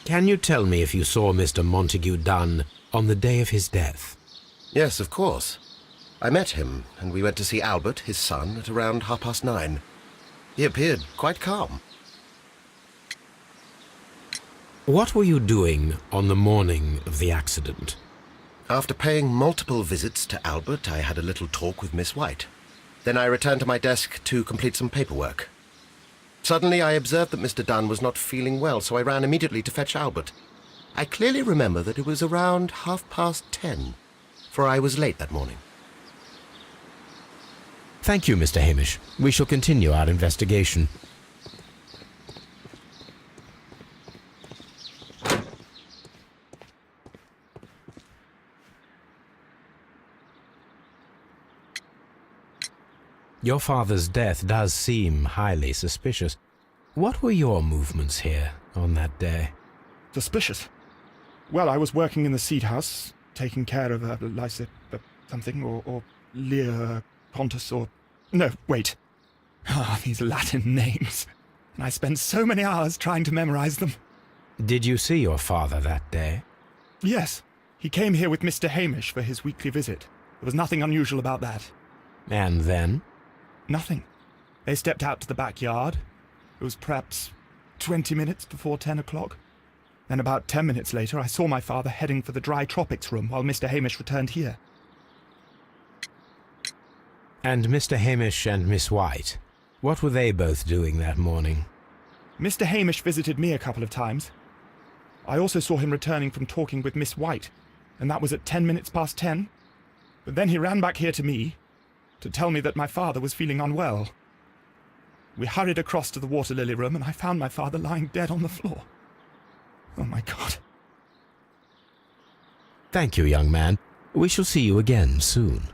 Can you tell me if you saw Mr. Montague Dunn on the day of his death? Yes, of course. I met him, and we went to see Albert, his son, at around 9:30. He appeared quite calm. What were you doing on the morning of the accident? After paying multiple visits to Albert, I had a little talk with Miss White. Then I returned to my desk to complete some paperwork. Suddenly I observed that Mr. Dunn was not feeling well, so I ran immediately to fetch Albert. I clearly remember that it was around 10:30, for I was late that morning. Thank you, Mr. Hamish. We shall continue our investigation. Your father's death does seem highly suspicious. What were your movements here on that day? Suspicious? Well, I was working in the seed house, taking care of something, or Lear Pontus, or... No, wait. These Latin names. And I spent so many hours trying to memorize them. Did you see your father that day? Yes. He came here with Mr. Hamish for his weekly visit. There was nothing unusual about that. And then? Nothing. They stepped out to the backyard. It was perhaps 20 minutes before 10 o'clock. Then about 10 minutes later, I saw my father heading for the dry tropics room while Mr. Hamish returned here. And Mr. Hamish and Miss White, what were they both doing that morning? Mr. Hamish visited me a couple of times. I also saw him returning from talking with Miss White, and that was at 10 minutes past 10. But then he ran back here to me to tell me that my father was feeling unwell. We hurried across to the water lily room, and I found my father lying dead on the floor. Oh, my God. Thank you, young man. We shall see you again soon.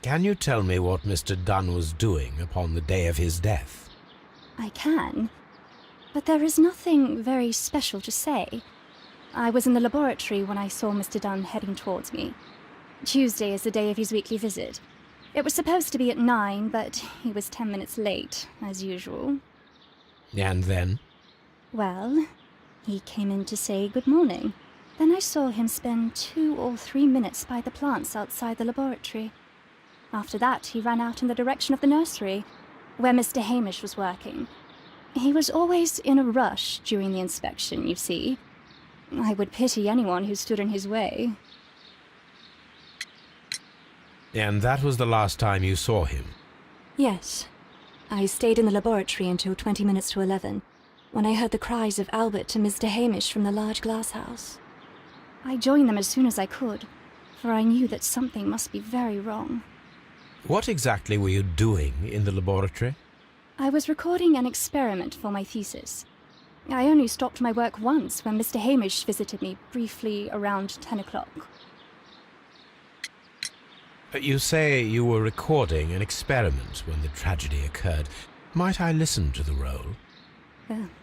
Can you tell me what Mr. Dunn was doing upon the day of his death? I can, but there is nothing very special to say. I was in the laboratory when I saw Mr. Dunn heading towards me. Tuesday is the day of his weekly visit. It was supposed to be at 9, but he was 10 minutes late, as usual. And then? Well, he came in to say good morning. Then I saw him spend 2 or 3 minutes by the plants outside the laboratory. After that, he ran out in the direction of the nursery, where Mr. Hamish was working. He was always in a rush during the inspection, you see. I would pity anyone who stood in his way. And that was the last time you saw him? Yes. I stayed in the laboratory until 20 minutes to 11, when I heard the cries of Albert and Mr. Hamish from the large glass house. I joined them as soon as I could, for I knew that something must be very wrong. What exactly were you doing in the laboratory? I was recording an experiment for my thesis. I only stopped my work once when Mr. Hamish visited me briefly around 10 o'clock. You say you were recording an experiment when the tragedy occurred. Might I listen to the roll?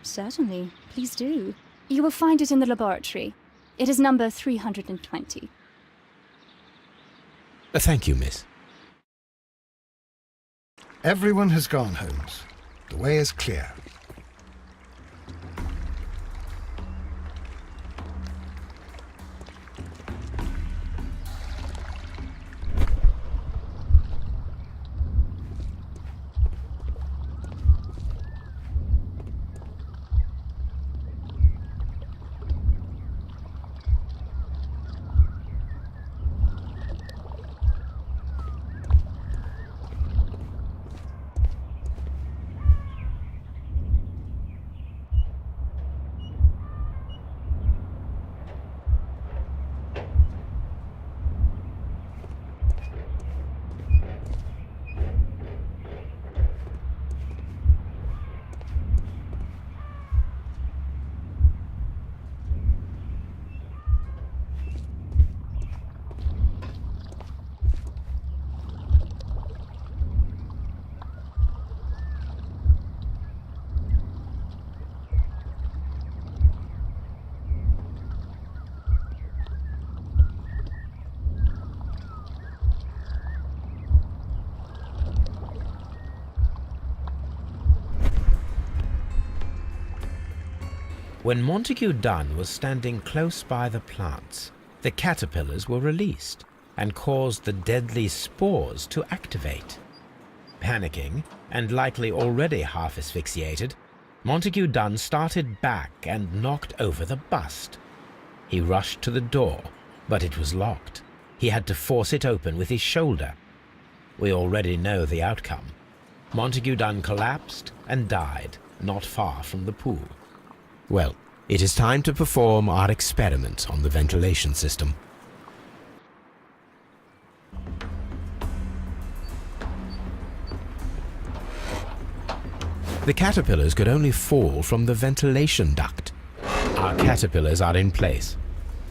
Certainly. Please do. You will find it in the laboratory. It is number 320. Thank you, miss. Everyone has gone, Holmes. The way is clear. When Montague Dunn was standing close by the plants, the caterpillars were released and caused the deadly spores to activate. Panicking, and likely already half asphyxiated, Montague Dunn started back and knocked over the bust. He rushed to the door, but it was locked. He had to force it open with his shoulder. We already know the outcome. Montague Dunn collapsed and died not far from the pool. Well, it is time to perform our experiment on the ventilation system. The caterpillars could only fall from the ventilation duct. Our caterpillars are in place.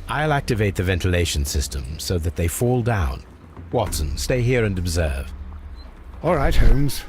I'll activate the ventilation system so that they fall down. Watson, stay here and observe. All right, Holmes.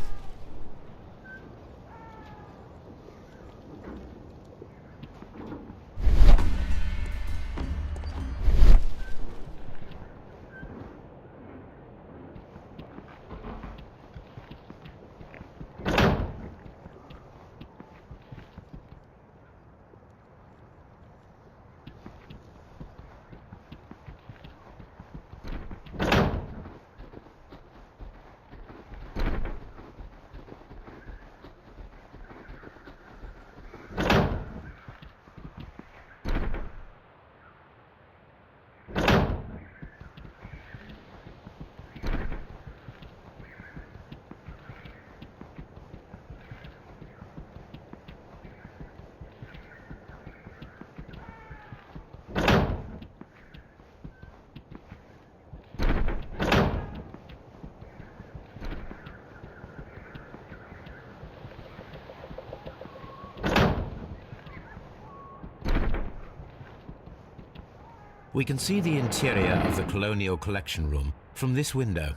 We can see the interior of the Colonial Collection Room from this window.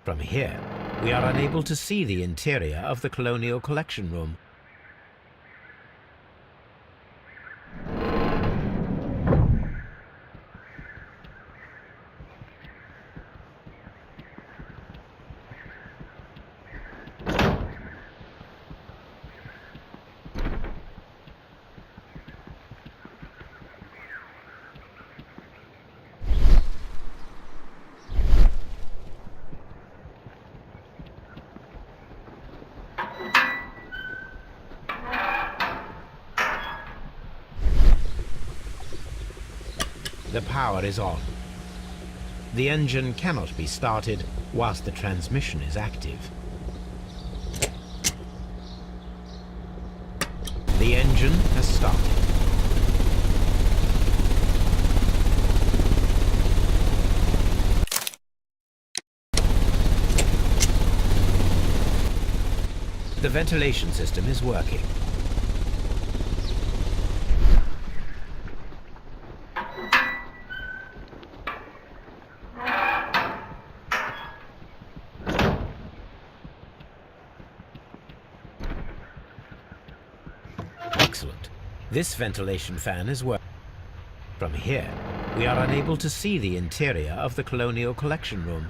From here, we are unable to see the interior of the Colonial Collection Room. The power is on. The engine cannot be started whilst the transmission is active. The engine has started. The ventilation system is working. Excellent. This ventilation fan is working. From here, we are unable to see the interior of the Colonial Collection Room.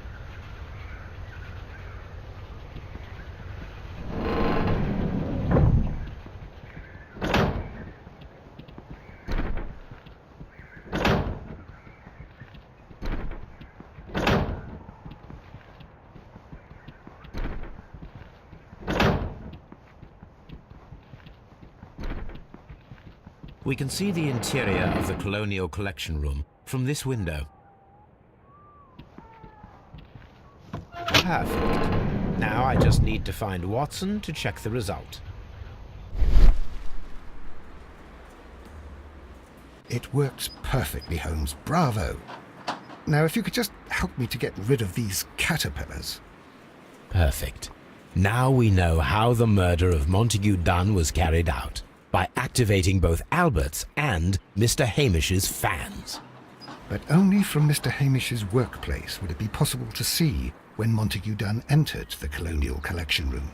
We can see the interior of the Colonial Collection Room from this window. Perfect. Now I just need to find Watson to check the result. It works perfectly, Holmes. Bravo. Now, if you could just help me to get rid of these caterpillars. Perfect. Now we know how the murder of Montague Dunn was carried out, by activating both Albert's and Mr. Hamish's fans. But only from Mr. Hamish's workplace would it be possible to see when Montague Dunn entered the Colonial Collection Room.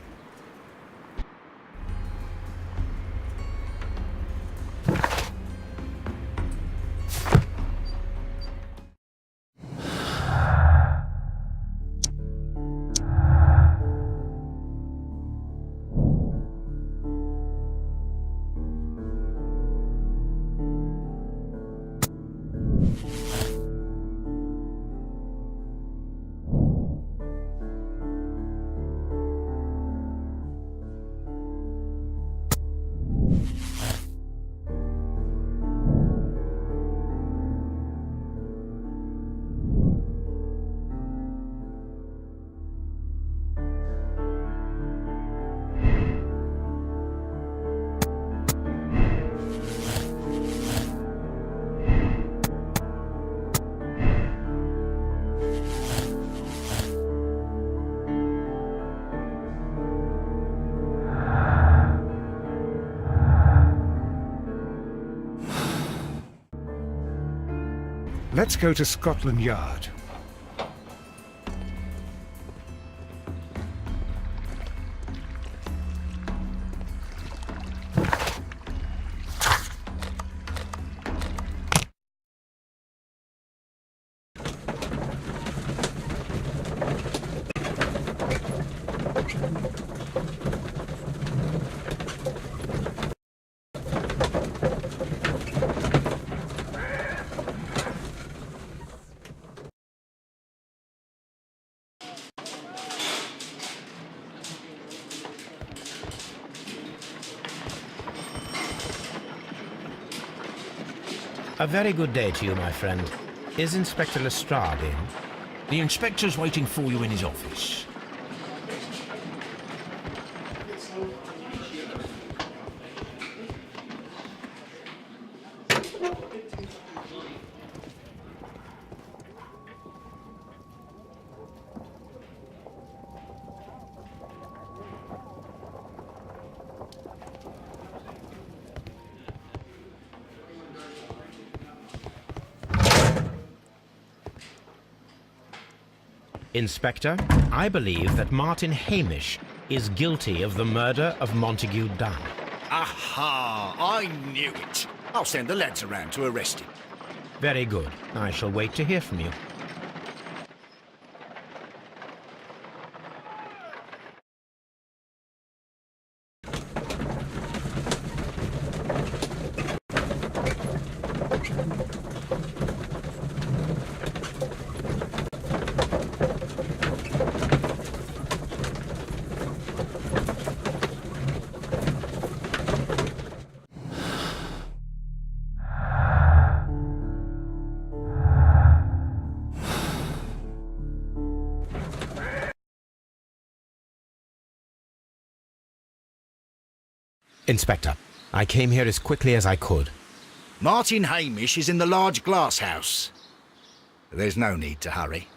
Let's go to Scotland Yard. A very good day to you, my friend. Is Inspector Lestrade in? The inspector's waiting for you in his office. Inspector, I believe that Martin Hamish is guilty of the murder of Montague Dunn. Aha! I knew it. I'll send the lads around to arrest him. Very good. I shall wait to hear from you. Inspector, I came here as quickly as I could. Martin Hamish is in the large glass house. There's no need to hurry.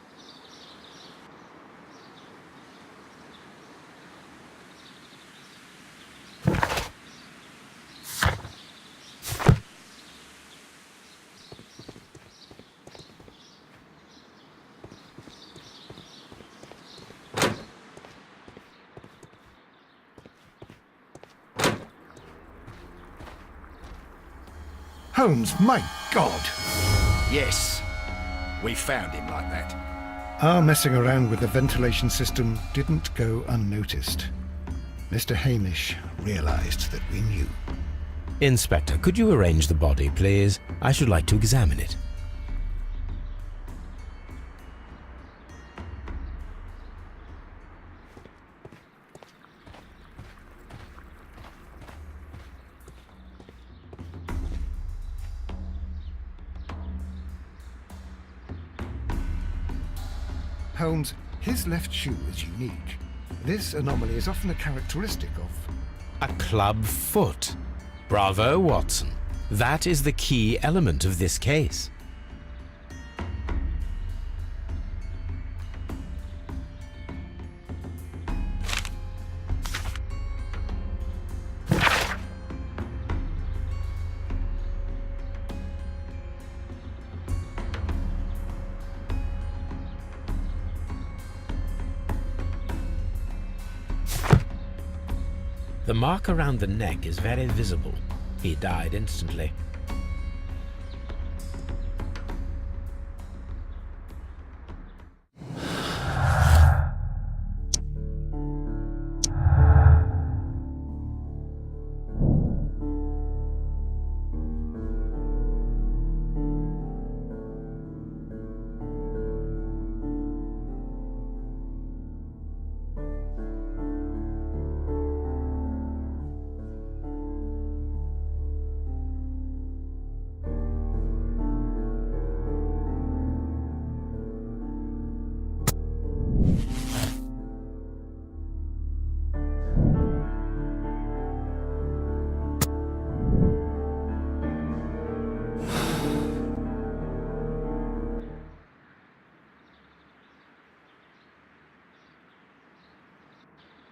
Holmes, my God! Yes, we found him like that. Our messing around with the ventilation system didn't go unnoticed. Mr. Hamish realized that we knew. Inspector, could you arrange the body, please? I should like to examine it. Holmes, his left shoe is unique. This anomaly is often a characteristic of... A club foot. Bravo, Watson. That is the key element of this case. The mark around the neck is very visible. He died instantly.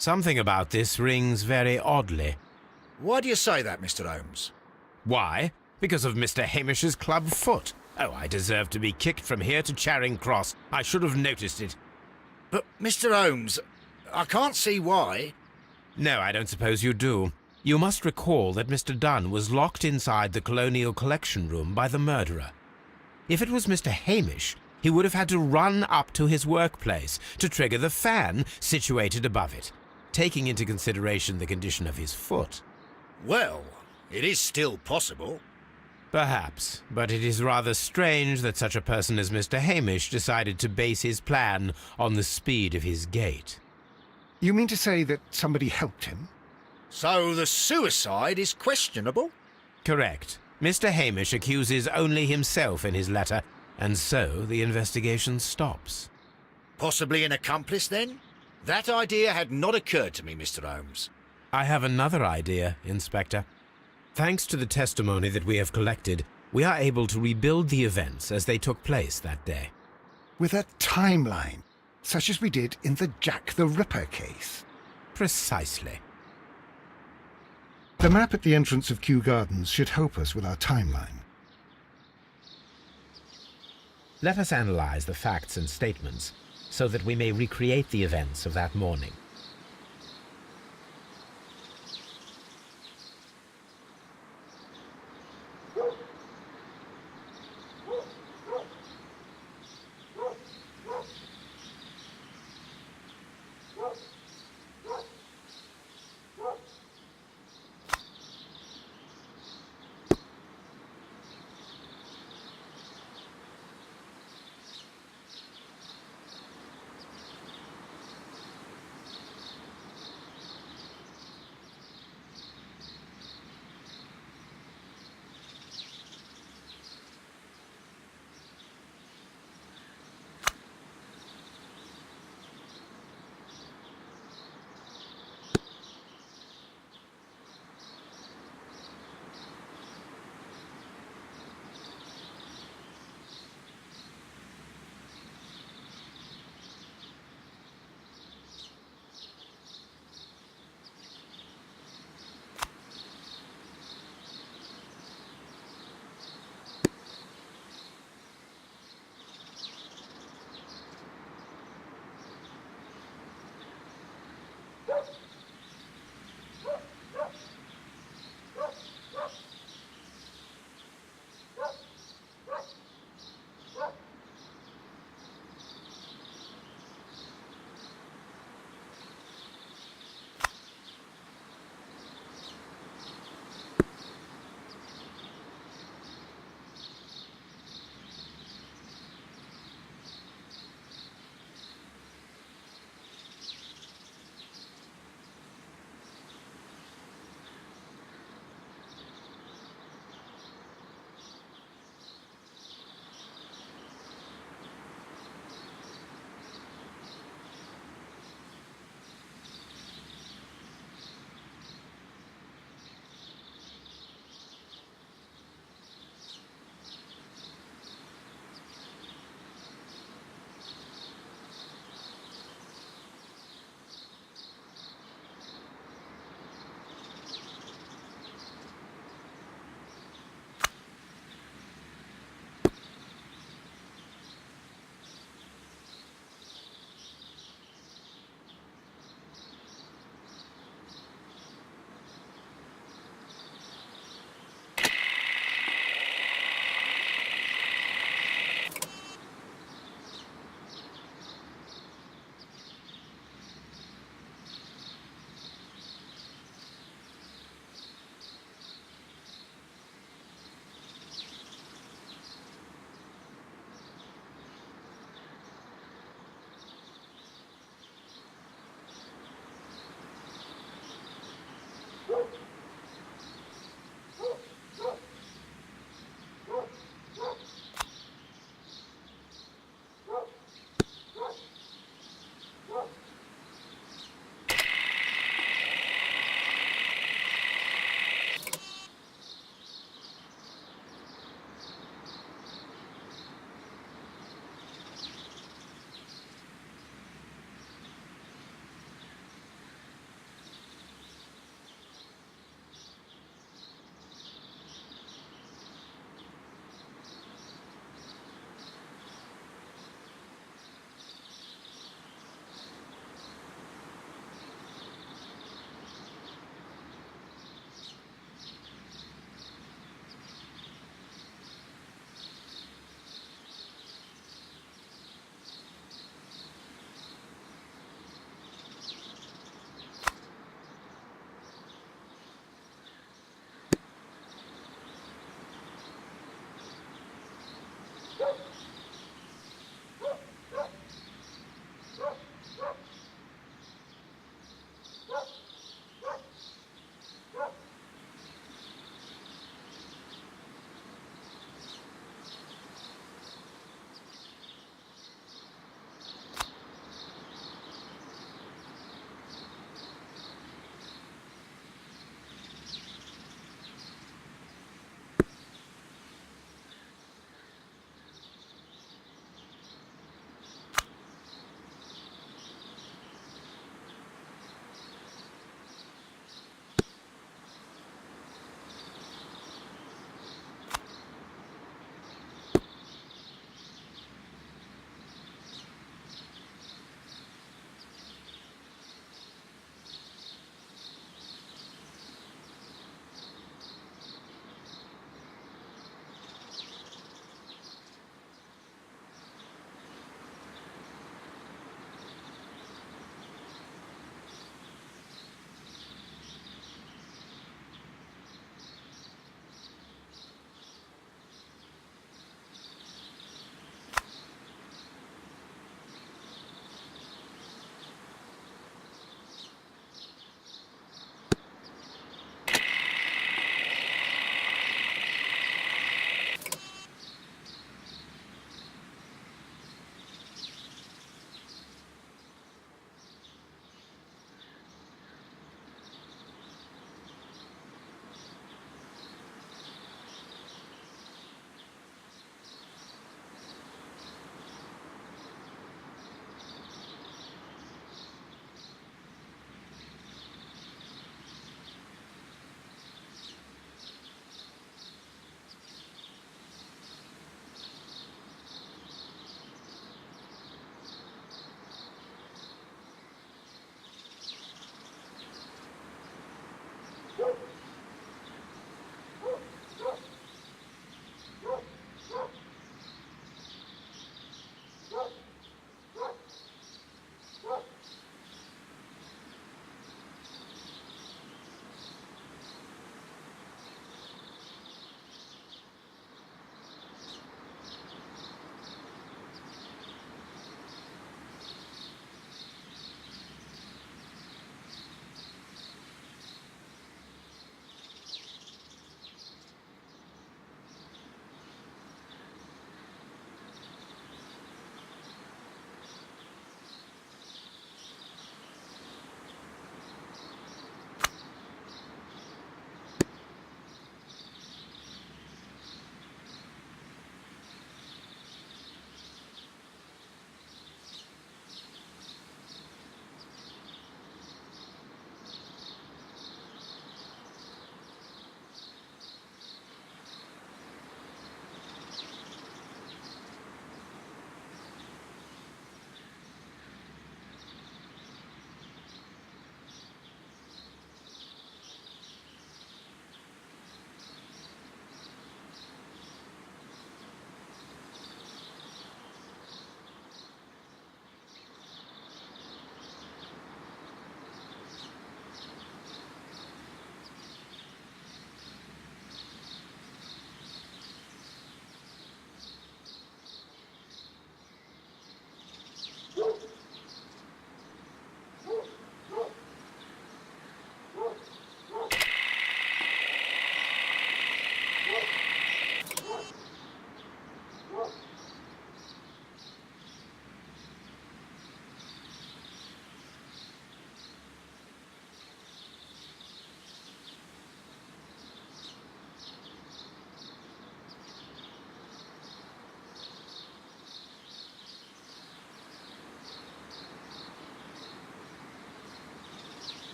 Something about this rings very oddly. Why do you say that, Mr. Holmes? Why? Because of Mr. Hamish's club foot. Oh, I deserve to be kicked from here to Charing Cross. I should have noticed it. But, Mr. Holmes, I can't see why. No, I don't suppose you do. You must recall that Mr. Dunn was locked inside the Colonial Collection Room by the murderer. If it was Mr. Hamish, he would have had to run up to his workplace to trigger the fan situated above it, taking into consideration the condition of his foot. Well, it is still possible. Perhaps, but it is rather strange that such a person as Mr. Hamish decided to base his plan on the speed of his gait. You mean to say that somebody helped him? So the suicide is questionable? Correct. Mr. Hamish accuses only himself in his letter, and so the investigation stops. Possibly an accomplice, then? That idea had not occurred to me, Mr. Holmes. I have another idea, Inspector. Thanks to the testimony that we have collected, we are able to rebuild the events as they took place that day. With a timeline, such as we did in the Jack the Ripper case. Precisely. The map at the entrance of Kyu-Gardens should help us with our timeline. Let us analyze the facts and statements, so that we may recreate the events of that morning.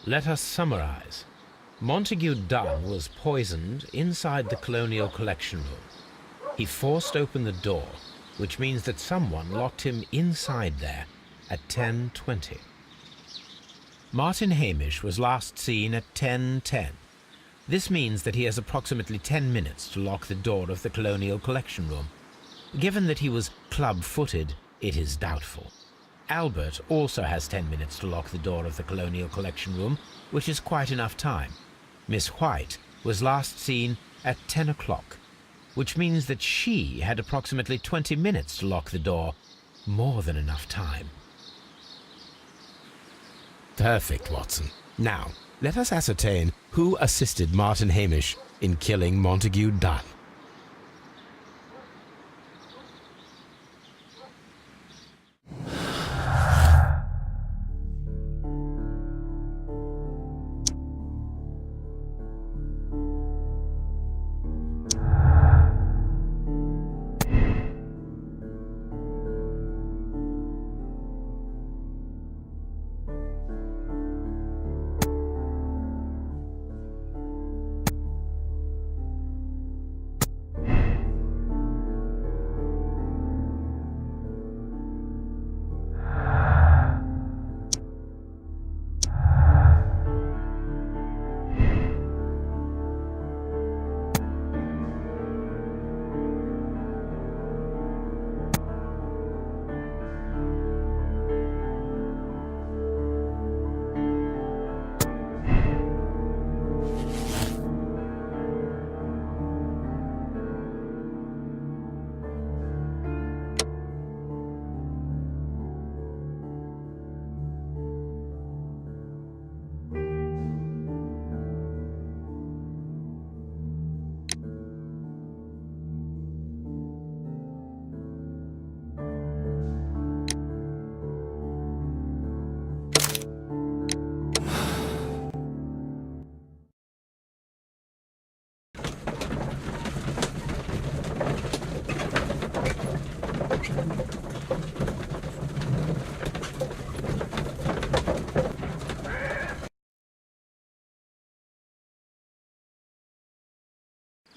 Let us summarize. Montague Dunn was poisoned inside the Colonial Collection Room. He forced open the door, which means that someone locked him inside there at 10:20. Martin Hamish was last seen at 10:10. This means that he has approximately 10 minutes to lock the door of the Colonial Collection Room. Given that he was club-footed, it is doubtful. Albert also has 10 minutes to lock the door of the Colonial Collection Room, which is quite enough time. Miss White was last seen at 10 o'clock, which means that she had approximately 20 minutes to lock the door. More than enough time. Perfect, Watson. Now, let us ascertain who assisted Martin Hamish in killing Montague Dunn.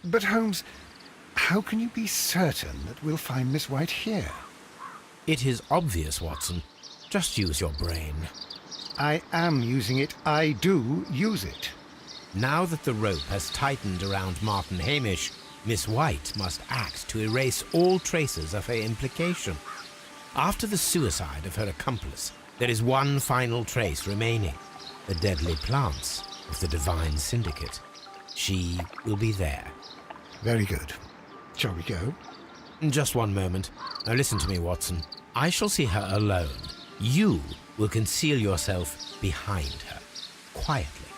But Holmes, how can you be certain that we'll find Miss White here? It is obvious, Watson. Just use your brain. I am using it. I do use it. Now that the rope has tightened around Martin Hamish, Miss White must act to erase all traces of her implication. After the suicide of her accomplice, there is one final trace remaining: the deadly plants of the Divine Syndicate. She will be there. Very good. Shall we go? Just one moment. Now listen to me, Watson. I shall see her alone. You will conceal yourself behind her, quietly.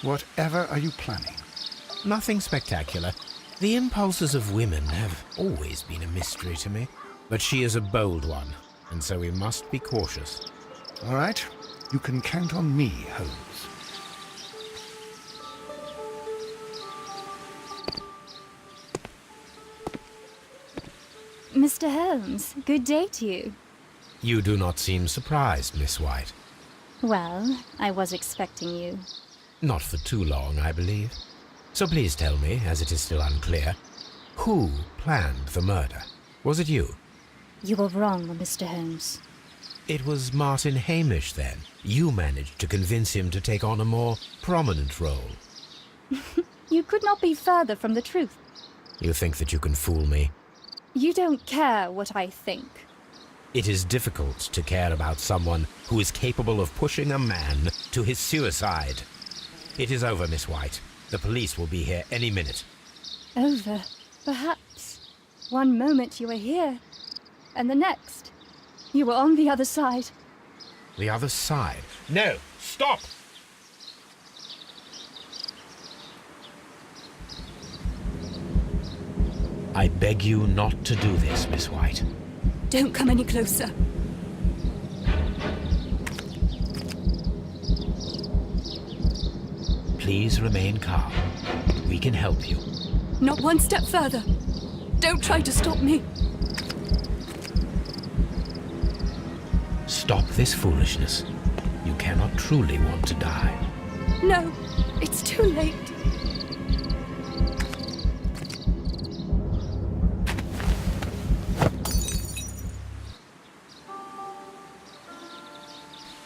Whatever are you planning? Nothing spectacular. The impulses of women have always been a mystery to me. But she is a bold one, and so we must be cautious. All right. You can count on me, Holmes. Mr. Holmes, good day to you. You do not seem surprised, Miss White. Well, I was expecting you. Not for too long, I believe. So please tell me, as it is still unclear, who planned the murder? Was it you? You were wrong, Mr. Holmes. It was Martin Hamish, then. You managed to convince him to take on a more prominent role. You could not be further from the truth. You think that you can fool me? You don't care what I think. It is difficult to care about someone who is capable of pushing a man to his suicide. It is over, Miss White. The police will be here any minute. Over, perhaps. One moment you were here, and the next, you were on the other side. The other side? No! Stop! I beg you not to do this, Miss White. Don't come any closer. Please remain calm. We can help you. Not one step further. Don't try to stop me. Stop this foolishness. You cannot truly want to die. No, it's too late.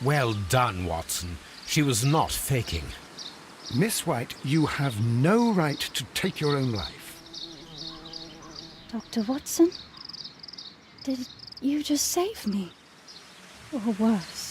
Well done, Watson. She was not faking. Miss White, you have no right to take your own life. Dr. Watson? Did you just save me? Or worse?